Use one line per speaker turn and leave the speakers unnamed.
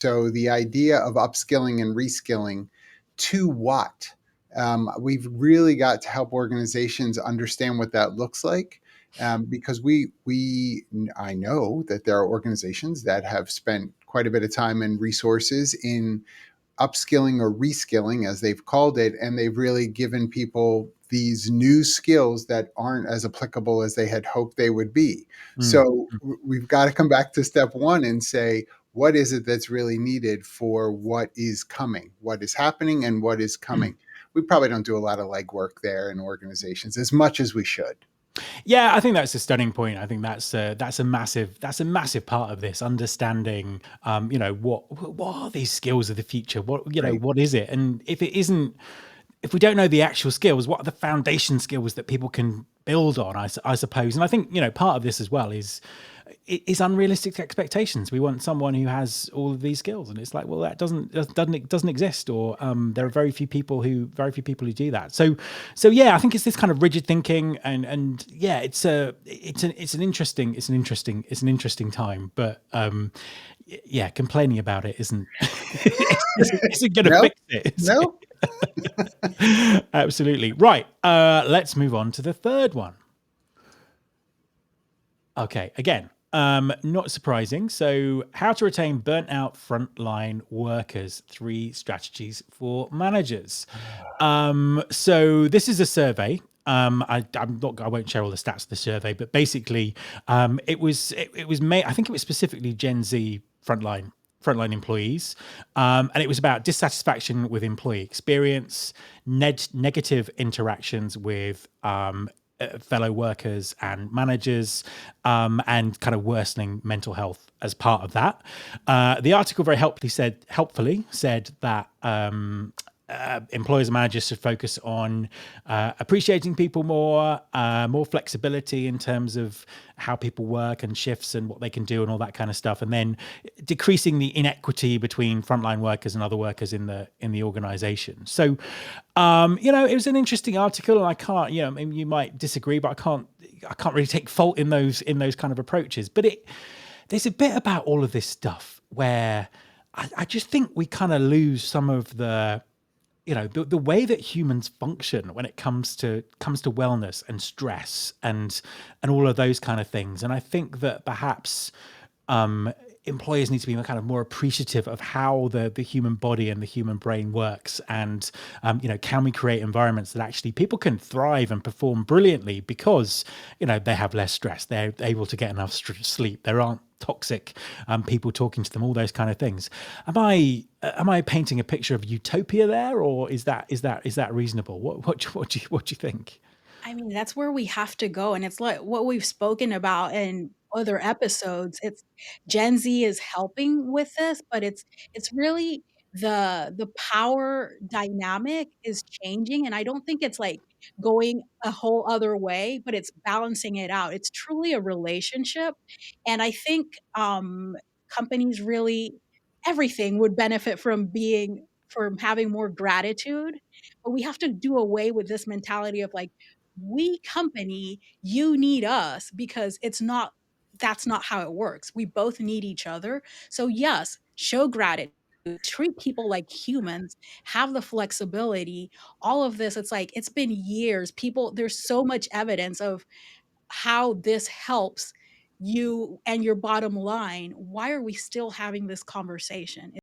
So the idea of upskilling and reskilling, to what? We've really got to help organizations understand what that looks like, because I know that there are organizations that have spent quite a bit of time and resources in upskilling or reskilling, as they've called it, and they've really given people these new skills that aren't as applicable as they had hoped they would be.
Mm,
So we've got to come back to step one and say, what is it that's really needed for what is coming, what is happening, and what is
mm.
coming? We probably don't do a lot of legwork there in organizations as much as we should.
Yeah, I think that's a stunning point. I think that's a massive part of this understanding. What are these skills of the future?
Right.
What is it? And if we don't know the actual skills, what are the foundation skills that people can build on? I suppose, and I think part of this as well is unrealistic expectations. We want someone who has all of these skills, and it's like, well, that doesn't exist, or there are very few people who do that. So yeah, I think it's this kind of rigid thinking, and yeah, it's an interesting time, but yeah, complaining about it isn't isn't going to
No,
fix it, is it?
no.
Absolutely right. Let's move on to the third one. Okay, again, not surprising. So, how to retain burnt out frontline workers, three strategies for managers. So this is a survey. I won't share all the stats of the survey, but basically, it was made. I think it was specifically Gen Z frontline employees, and it was about dissatisfaction with employee experience, negative interactions with fellow workers and managers, and kind of worsening mental health as part of that. The article very helpfully said that employers and managers should focus on appreciating people more flexibility in terms of how people work and shifts and what they can do and all that kind of stuff, and then decreasing the inequity between frontline workers and other workers in the organization. So, it was an interesting article, and I can't, I mean, you might disagree, but I can't really take fault in those kind of approaches. But there's a bit about all of this stuff where I just think we kind of lose some of the way that humans function when it comes to wellness and stress and all of those kind of things. And I think that perhaps employers need to be kind of more appreciative of how the human body and the human brain works, and can we create environments that actually people can thrive and perform brilliantly because they have less stress, they're able to get enough sleep, there aren't toxic people talking to them, all those kind of things. Am I painting a picture of utopia there, or is that reasonable? What do you think?
I mean, that's where we have to go, and it's like what we've spoken about in other episodes. It's Gen Z is helping with this, but it's really the power dynamic is changing, and I don't think it's, like, going a whole other way, but it's balancing it out. It's truly a relationship, and I think, companies really everything would benefit from having more gratitude, but we have to do away with this mentality of, like, we company, you need us because that's not how it works. We both need each other. So yes, show gratitude, treat people like humans, have the flexibility, all of this. It's like, it's been years. There's so much evidence of how this helps you and your bottom line. Why are we still having this conversation?